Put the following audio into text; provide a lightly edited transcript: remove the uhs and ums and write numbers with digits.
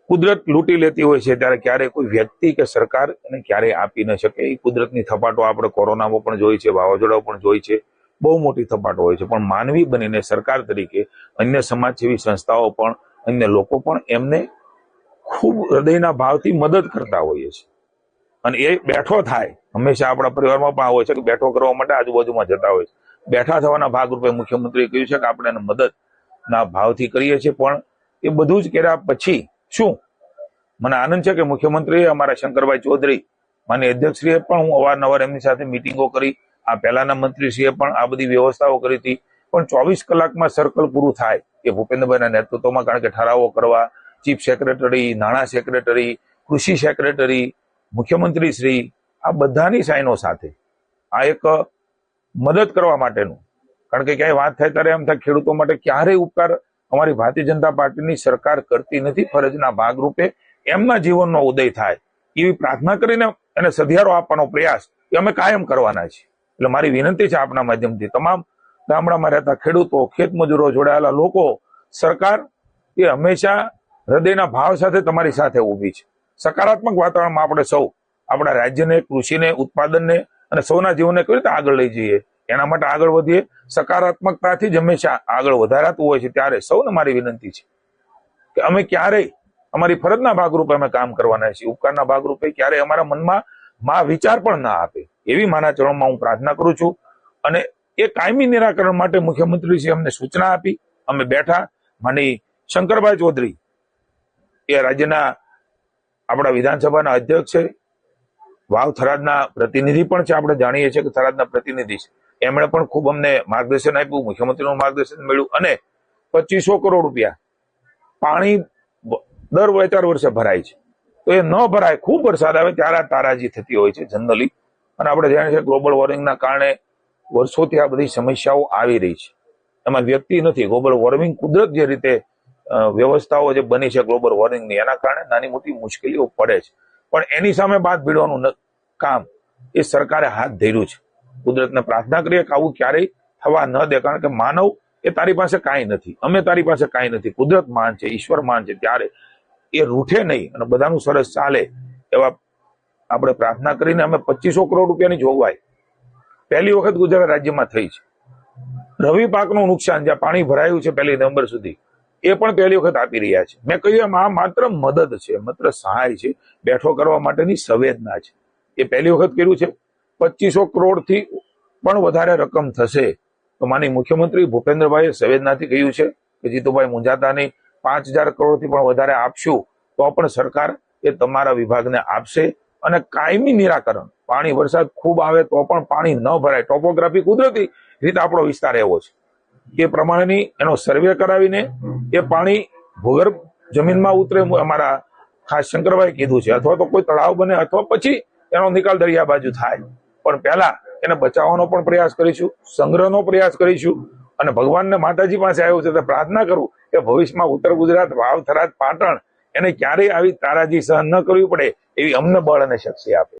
કુદરત લૂંટી લેતી હોય છે ત્યારે ક્યારેય કોઈ વ્યક્તિ કે સરકાર એને ક્યારેય આપી ન શકે. એ કુદરતની થપાટો આપણે કોરોનામાં પણ જોઈ છે, વાવાઝોડા પણ જોઈ છે, બહુ મોટી થપાટો હોય છે. પણ માનવી બનીને સરકાર તરીકે અન્ય સમાજસેવી સંસ્થાઓ પણ, અન્ય લોકો પણ એમને ખૂબ હૃદયના ભાવથી મદદ કરતા હોઈએ છે. અને એ બેઠો થાય, હંમેશા આપણા પરિવારમાં પણ હોય છે કે બેઠો કરવા માટે આજુબાજુમાં જતા હોય છે. બેઠા થવાના ભાગરૂપે મુખ્યમંત્રીએ કહ્યું છે કે આપણે એને મદદના ભાવથી કરીએ છીએ. પણ એ બધું જ કર્યા પછી શું મને આનંદ છે કે મુખ્યમંત્રીએ, અમારા શંકરભાઈ ચૌધરી માનનીય અધ્યક્ષશ્રીએ પણ, હું અવારનવાર એમની સાથે મિટિંગો કરી, આ પહેલાના મંત્રીશ્રીએ પણ આ બધી વ્યવસ્થાઓ કરી હતી. પણ 24 કલાકમાં સર્કલ પૂરું થાય એ ભૂપેન્દ્રભાઈના નેતૃત્વમાં, કારણ કે ઠરાવો કરવા, ચીફ સેક્રેટરી, નાણાં સેક્રેટરી, કૃષિ સેક્રેટરી, મુખ્યમંત્રી શ્રી, આ બધાની સાઈનો સાથે આ એક મદદ કરવા માટેનું, કારણ કે ક્યાંય વાત થાય ત્યારે એમ થાય ખેડૂતો માટે ક્યારેય ઉપકાર અમારી ભારતીય જનતા પાર્ટીની સરકાર કરતી નથી. ફરજના ભાગરૂપે એમના જીવનનો ઉદય થાય એવી પ્રાર્થના કરીને એને સધિયારો આપવાનો પ્રયાસ એ અમે કાયમ કરવાના છીએ. એટલે મારી વિનંતી છે આપના માધ્યમથી તમામ ગામડામાં રહેતા ખેડૂતો, ખેતમજૂરો, જોડાયેલા લોકો, સરકાર એ હંમેશા હૃદયના ભાવ સાથે તમારી સાથે ઊભી છે. સકારાત્મક વાતાવરણમાં આપણે સૌ આપણા રાજ્યને, કૃષિને, ઉત્પાદનને અને સૌના જીવનને કેવી રીતે આગળ લઈ જઈએ એના માટે આગળ વધીએ. સકારાત્મકતાથી જ હંમેશા આગળ વધારાતું હોય છે. ત્યારે સૌને મારી વિનંતી છે કે અમે ક્યારેય અમારી ફરજના ભાગરૂપે અમે કામ કરવાના છીએ. ઉપકારના ભાગરૂપે ક્યારેય અમારા મનમાં વિચાર પણ ના આપે એવી માના ચરણોમાં હું પ્રાર્થના કરું છું. અને એ કાયમી નિરાકરણ માટે મુખ્યમંત્રીશ્રીએ અમને સૂચના આપી, અમે બેઠા. માની શંકરભાઈ ચૌધરી એ રાજ્યના આપણા વિધાનસભાના અધ્યક્ષ છે, વાવ થરાદના પ્રતિનિધિ પણ છે. આપણે જાણીએ છીએ કે થરાદના પ્રતિનિધિ છે. એમણે પણ ખૂબ અમને માર્ગદર્શન આપ્યું, મુખ્યમંત્રીનું માર્ગદર્શન મળ્યું. અને 2500 કરોડ રૂપિયા પાણી દર 4 વર્ષે ભરાય છે. તો એ ન ભરાય, ખૂબ વરસાદ આવે ત્યારે તારાજી થતી હોય છે જનરલી. અને આપણે જાણીએ છીએ ગ્લોબલ વોર્મિંગના કારણે વર્ષોથી આ બધી સમસ્યાઓ આવી રહી છે. એમાં વ્યક્તિ નથી, ગ્લોબલ વોર્મિંગ કુદરત જે રીતે વ્યવસ્થાઓ જે બની છે ગ્લોબલ વોર્મિંગની, એના કારણે નાની મોટી મુશ્કેલીઓ પડે છે. પણ એની સામે બાદ ભીડવાનું કામ એ સરકારે હાથ ધર્યું છે. કુદરતને પ્રાર્થના કરીએ કે આવું ક્યારેય થવા ન દે, કારણ કે માનવ એ તારી પાસે કાંઈ નથી, અમે તારી પાસે કાંઈ નથી. કુદરત માન છે, ઈશ્વર માન છે, ત્યારે એ રૂઠે નહીં અને બધાનું સરસ ચાલે એવા આપણે પ્રાર્થના કરીને અમે 2500 કરોડ રૂપિયાની જોગવાઈ પહેલી વખત ગુજરાત રાજ્યમાં થઈ છે. રવિ પાકનું નુકસાન જ્યાં પાણી ભરાયું છે 1 નવેમ્બર સુધી, એ પણ પહેલી વખત આપી રહ્યા છે. મેં કહ્યું એમ આ માત્ર મદદ છે, માત્ર સહાય છે, બેઠો કરવા માટેની સંવેદના છે. એ પહેલી વખત કર્યું છે. 2500 કરોડથી પણ વધારે રકમ થશે તો માની મુખ્યમંત્રી ભૂપેન્દ્રભાઈએ સંવેદનાથી કહ્યું છે કે જીતુભાઈ મૂંઝાતા નહીં, 5000 કરોડથી પણ વધારે આપશું તો પણ સરકાર એ તમારા વિભાગને આપશે. અને કાયમી નિરાકરણ, પાણી વરસાદ ખૂબ આવે તો પણ પાણી ન ભરાય, ટોપોગ્રાફી કુદરતી રીતે આપણો વિસ્તાર એવો છે, એ પ્રમાણેની એનો સર્વે કરાવીને એ પાણી ભૂગર્ભ જમીનમાં ઉતરે. અમારા ખાસ શંકરભાઈ કીધું છે, અથવા તો કોઈ તળાવ બને અથવા પછી એનો નિકાલ દરિયા બાજુ થાય. પણ પહેલા એને બચાવવાનો પણ પ્રયાસ કરીશું, સંગ્રહનો પ્રયાસ કરીશું. અને ભગવાનને માતાજી પાસે આવ્યું છે તો પ્રાર્થના કરું કે ભવિષ્યમાં ઉત્તર ગુજરાત, વાવ, થરાદ, પાટણ એને ક્યારેય આવી તારાજી સહન ન કરવી પડે એવી અમને બળ અને શક્તિ આપે.